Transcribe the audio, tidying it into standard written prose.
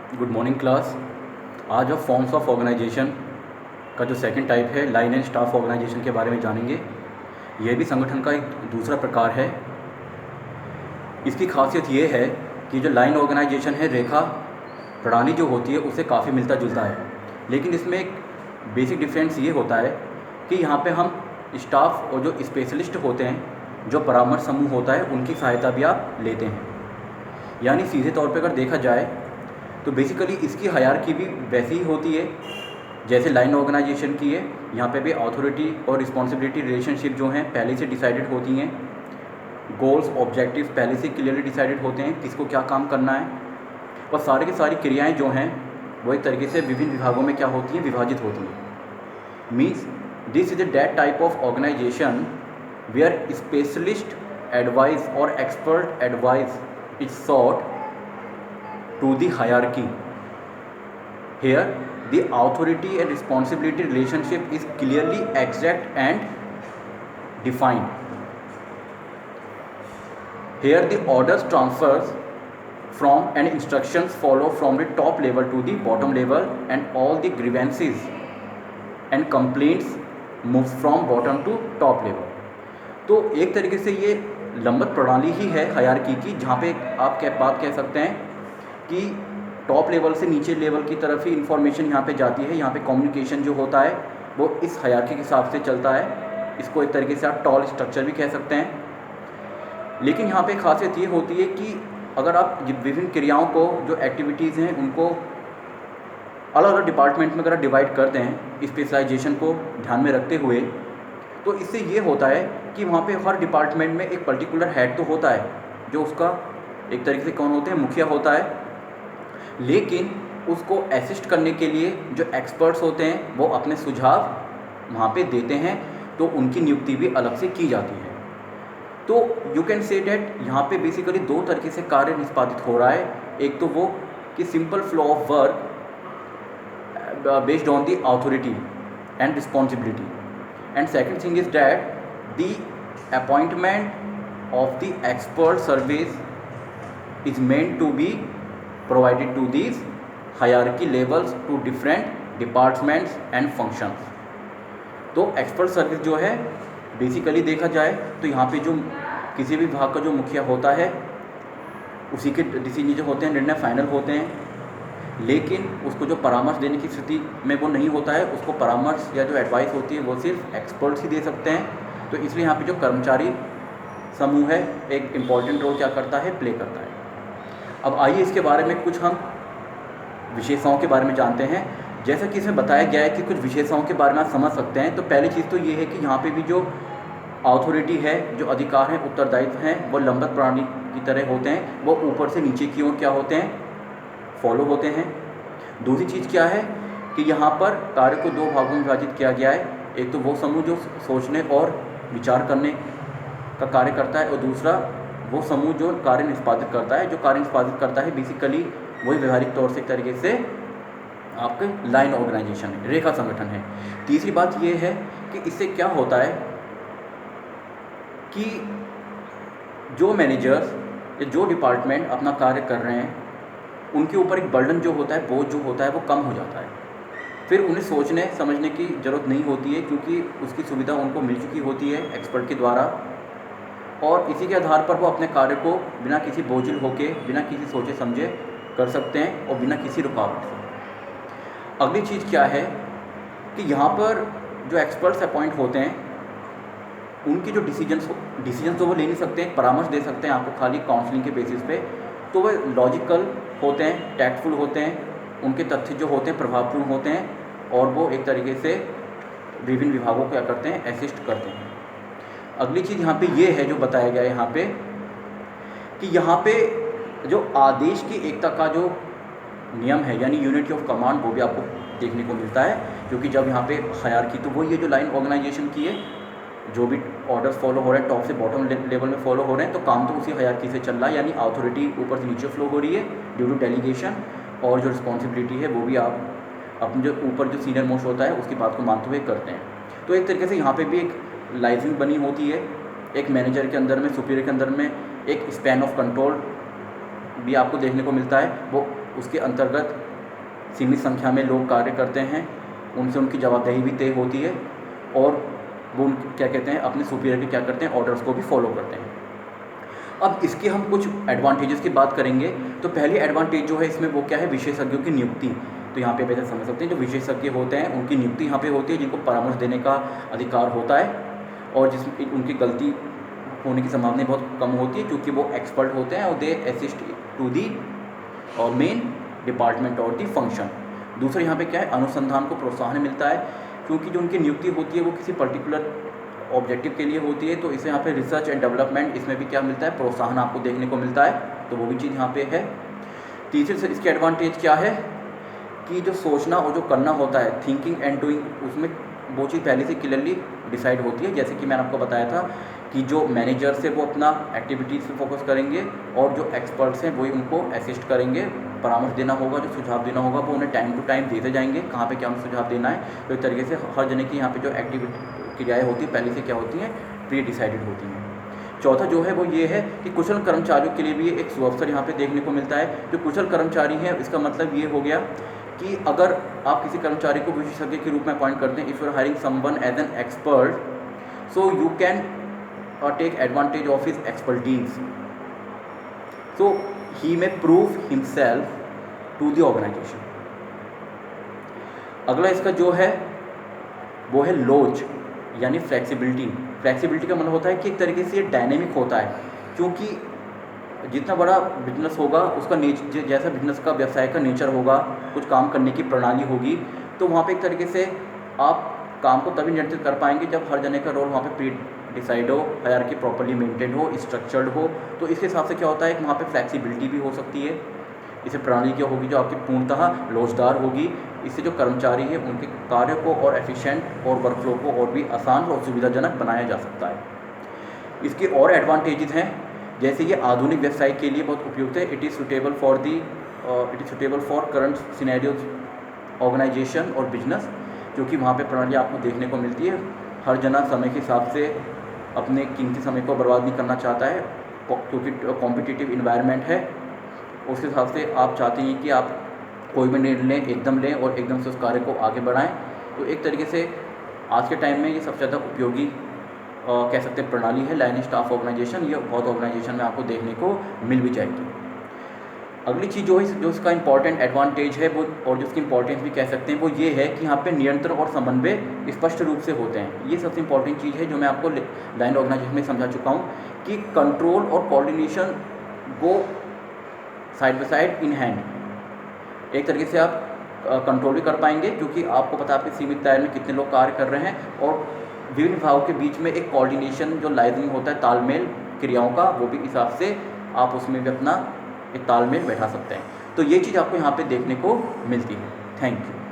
Good morning class. आज हम forms of organisation का जो सेकंड टाइप है लाइन एंड स्टाफ ऑर्गेनाइजेशन के बारे में जानेंगे। यह भी संगठन का एक दूसरा प्रकार है। इसकी खासियत ये है कि जो लाइन ऑर्गेनाइजेशन है, रेखा प्रणाली जो होती है उससे काफ़ी मिलता जुलता है, लेकिन इसमें एक बेसिक डिफरेंस ये होता है कि यहाँ पे हम स्टाफ और जो स्पेशलिस्ट होते हैं, जो परामर्श समूह होता है, उनकी सहायता भी आप लेते हैं। यानी सीधे तौर पे अगर देखा जाए तो बेसिकली इसकी हायरार्की भी वैसी ही होती है जैसे लाइन ऑर्गेनाइजेशन की है। यहाँ पे भी अथॉरिटी और रिस्पॉन्सिबिलिटी रिलेशनशिप जो हैं पहले से डिसाइडेड होती हैं। गोल्स ऑब्जेक्टिव्स पहले से क्लियरली डिसाइडेड होते हैं, किसको क्या काम करना है, और सारी की सारी क्रियाएं जो हैं वो एक तरीके से विभिन्न विभागों में क्या होती हैं, विभाजित होती हैं। Means this is a that type of organisation where specialist advice और expert advice is sought to the hierarchy. Here the authority and responsibility relationship is clearly exact and defined. Here the orders transfers from and instructions follow from the top level to the bottom level, and all the grievances and complaints moves from bottom to top level. तो एक तरीके से ये लंबत प्रणाली ही है hierarchy की, जहाँ पे आप बात कह सकते हैं कि टॉप लेवल से नीचे लेवल की तरफ ही इन्फॉर्मेशन यहाँ पे जाती है। यहाँ पे कम्युनिकेशन जो होता है वो इस हायरार्की के हिसाब से चलता है। इसको एक तरीके से आप टॉल स्ट्रक्चर भी कह सकते हैं। लेकिन यहाँ पे खासियत ये होती है कि अगर आप विभिन्न क्रियाओं को, जो एक्टिविटीज़ हैं, उनको अलग अलग डिपार्टमेंट में अगर डिवाइड करते हैं स्पेशलाइजेशन को ध्यान में रखते हुए, तो इससे ये होता है कि वहाँ पे हर डिपार्टमेंट में एक पर्टिकुलर हेड तो होता है, जो उसका एक तरीके से कौन होते हैं, मुखिया होता है। लेकिन उसको असिस्ट करने के लिए जो एक्सपर्ट्स होते हैं वो अपने सुझाव वहाँ पे देते हैं, तो उनकी नियुक्ति भी अलग से की जाती है। तो यू कैन से डैट यहाँ पे बेसिकली दो तरीके से कार्य निष्पादित हो रहा है। एक तो वो कि simple flow of work based on the authority and responsibility, and second thing is that the appointment of the expert service is meant to be provided to these hierarchy levels to different departments and functions. तो expert service जो है basically देखा जाए तो यहाँ पे जो किसी भी विभाग का जो मुखिया होता है उसी के डिसीजन जो होते हैं, निर्णय फाइनल होते हैं। लेकिन उसको जो परामर्श देने की स्थिति में वो नहीं होता है, उसको परामर्श या जो एडवाइस होती है वो सिर्फ एक्सपर्ट्स ही दे सकते हैं। तो इसलिए यहाँ पे जो कर्मचारी समूह है एक इम्पॉर्टेंट रोल क्या करता है, प्ले करता है। अब आइए इसके बारे में कुछ हम विशेषताओं के बारे में जानते हैं। जैसा कि इसमें बताया गया है कि कुछ विशेषताओं के बारे में आप समझ सकते हैं। तो पहली चीज़ तो ये है कि यहाँ पे भी जो अथॉरिटी है, जो अधिकार हैं, उत्तरदायित्व हैं, वो लंबत प्रणाली की तरह होते हैं। वो ऊपर से नीचे की ओर क्या होते हैं, फॉलो होते हैं। दूसरी चीज़ क्या है कि यहाँ पर कार्य को दो भागों में विभाजित किया गया है। एक तो वो समूह जो सोचने और विचार करने का कार्य करता है, और दूसरा वो समूह जो कार्य निष्पादित करता है। जो कार्य निष्पादित करता है बेसिकली वही व्यवहारिक तौर से एक तरीके से आपके लाइन ऑर्गेनाइजेशन है, रेखा संगठन है। तीसरी बात ये है कि इससे क्या होता है कि जो मैनेजर्स या जो डिपार्टमेंट अपना कार्य कर रहे हैं उनके ऊपर एक बर्डन जो होता है, बोझ जो होता है, वो कम हो जाता है। फिर उन्हें सोचने समझने की ज़रूरत नहीं होती है, क्योंकि उसकी सुविधा उनको मिल चुकी होती है एक्सपर्ट के द्वारा, और इसी के आधार पर वो अपने कार्य को बिना किसी बोझिल होके, बिना किसी सोचे समझे कर सकते हैं, और बिना किसी रुकावट से। अगली चीज़ क्या है कि यहाँ पर जो एक्सपर्ट्स अपॉइंट होते हैं उनकी जो डिसीजन तो वो ले नहीं सकते हैं, परामर्श दे सकते हैं आपको खाली काउंसलिंग के बेसिस पे। तो वो लॉजिकल होते हैं, टैक्टफुल होते हैं, उनके तथ्य जो होते हैं प्रभावपूर्ण होते हैं, और वो एक तरीके से विभिन्न विभागों को क्या करते हैं, असिस्ट करते हैं। अगली चीज़ यहाँ पे ये है जो बताया गया है यहाँ पे कि यहाँ पे जो आदेश की एकता का जो नियम है, यानी यूनिटी ऑफ कमांड, वो भी आपको देखने को मिलता है। क्योंकि जब यहाँ पे हायरार्की तो वो ये जो लाइन ऑर्गेनाइजेशन की है, जो भी ऑर्डर्स फॉलो हो रहे हैं टॉप से बॉटम लेवल में फॉलो हो रहे हैं, तो काम तो उसी हायरार्की से चल रहा है। यानी अथॉरिटी ऊपर से नीचे फ्लो हो रही है ड्यू टू डेलीगेशन, और जो रिस्पॉन्सिबिलिटी है वो भी आप अपने जो ऊपर जो सीनियर मोस्ट होता है उसकी बात को मानते हुए करते हैं। तो एक तरीके से यहाँ पे भी एक लाइसेंस बनी होती है, एक मैनेजर के अंदर में, सुपीरियर के अंदर में एक स्पैन ऑफ कंट्रोल भी आपको देखने को मिलता है। वो उसके अंतर्गत सीमित संख्या में लोग कार्य करते हैं, उनसे उनकी जवाबदेही भी तय होती है और वो क्या कहते हैं अपने सुपीरियर के क्या करते हैं ऑर्डर्स को भी फॉलो करते हैं। अब इसके हम कुछ एडवांटेजेस की बात करेंगे। तो पहली एडवांटेज जो है इसमें वो क्या है, विशेषज्ञों की नियुक्ति। तो यहाँ पे वैसे समझ सकते हैं जो विशेषज्ञ होते हैं उनकी नियुक्ति यहाँ पे होती है, जिनको परामर्श देने का अधिकार होता है और जिसमें उनकी गलती होने की संभावना बहुत कम होती है क्योंकि वो एक्सपर्ट होते हैं और they assist to the main department और दी फंक्शन। दूसरा यहाँ पे क्या है, अनुसंधान को प्रोत्साहन मिलता है क्योंकि जो उनकी नियुक्ति होती है वो किसी पर्टिकुलर ऑब्जेक्टिव के लिए होती है, तो इसे यहाँ पे रिसर्च एंड डेवलपमेंट इसमें भी क्या मिलता है, प्रोत्साहन आपको देखने को मिलता है, तो वो भी चीज़ यहाँ पे है। तीसरे से इसके एडवांटेज क्या है कि जो सोचना और जो करना होता है, थिंकिंग एंड डूइंग, उसमें वो चीज़ पहले से क्लियरली डिसाइड होती है। जैसे कि मैंने आपको बताया था कि जो मैनेजर्स है वो अपना एक्टिविटीज़ पे फोकस करेंगे और जो एक्सपर्ट्स हैं वही उनको असिस्ट करेंगे, परामर्श देना होगा, जो सुझाव देना होगा वो उन्हें टाइम टू टाइम देते जाएंगे, कहाँ पे क्या उन्हें सुझाव देना है। तो इस तरीके से हर जने की यहाँ पे जो क्रियाएँ होती हैं पहले से क्या होती हैं, प्री डिसाइडेड होती हैं। चौथा जो है वो ये है कि कुशल कर्मचारियों के लिए भी एक सुअवसर यहाँ पे देखने को मिलता है। जो कुशल कर्मचारी हैं इसका मतलब ये हो गया कि अगर आप किसी कर्मचारी को विशेषज्ञ के रूप में अपॉइंट करते हैं, if you are hiring someone as an expert, so you can take advantage of his expertise, so he may prove himself to the organisation. अगला इसका जो है वो है लोच यानी फ्लेक्सिबिलिटी। फ्लेक्सिबिलिटी का मतलब होता है कि एक तरीके से ये डायनेमिक होता है, क्योंकि जितना बड़ा बिजनेस होगा उसका नेचर, जैसा बिजनेस का व्यवसाय का नेचर होगा, कुछ काम करने की प्रणाली होगी, तो वहाँ पे एक तरीके से आप काम को तभी नियंत्रित कर पाएंगे जब हर जने का रोल वहाँ पे प्री डिसाइड हो, हायरार्की प्रॉपर्ली मेंटेन हो, स्ट्रक्चर्ड हो। तो इसके हिसाब से क्या होता है कि वहाँ पे फ्लेक्सिबिलिटी भी हो सकती है। इससे प्रणाली क्या होगी जो आपकी पूर्णतः लोचदार होगी। इससे जो कर्मचारी है उनके कार्य को और एफिशिएंट और वर्कफ्लो को और भी आसान और सुविधाजनक बनाया जा सकता है। इसके और एडवांटेजेस हैं, जैसे ये आधुनिक व्यवसाय के लिए बहुत उपयुक्त है। It is suitable for current scenarios organisation और बिजनेस, क्योंकि वहाँ पे प्रणाली आपको देखने को मिलती है। हर जना समय के हिसाब से अपने कीमती समय को बर्बाद नहीं करना चाहता है, क्योंकि कॉम्पिटिटिव इन्वायरमेंट है। उसके हिसाब से आप चाहते हैं कि आप कोई भी निर्णय लें, एकदम लें और एकदम से उस कार्य को आगे बढ़ाएं। तो एक तरीके से आज के टाइम में ये सबसे ज़्यादा उपयोगी कह सकते हैं प्रणाली है लाइन स्टाफ ऑर्गेनाइजेशन। ये बहुत ऑर्गेनाइजेशन में आपको देखने को मिल भी जाएगी। अगली चीज़ जो इसका इंपॉर्टेंट एडवांटेज है वो, और जो इसकी इंपॉर्टेंस भी कह सकते हैं, वो ये है कि यहाँ पे नियंत्रण और समन्वय स्पष्ट रूप से होते हैं। ये सबसे इंपॉर्टेंट चीज़ है जो मैं आपको लाइन ऑर्गेनाइजेशन में समझा चुका हूँ कि कंट्रोल और coordination go side by side in hand. एक तरीके से आप कंट्रोल भी कर पाएंगे क्योंकि आपको पता है आपके सीमित दायरे में कितने लोग कार्य कर रहे हैं, और विभिन्न विभागों के बीच में एक कोऑर्डिनेशन जो लाइजनिंग होता है, तालमेल क्रियाओं का, वो भी हिसाब से आप उसमें भी अपना एक तालमेल बैठा सकते हैं। तो ये चीज़ आपको यहाँ पे देखने को मिलती है। Thank you.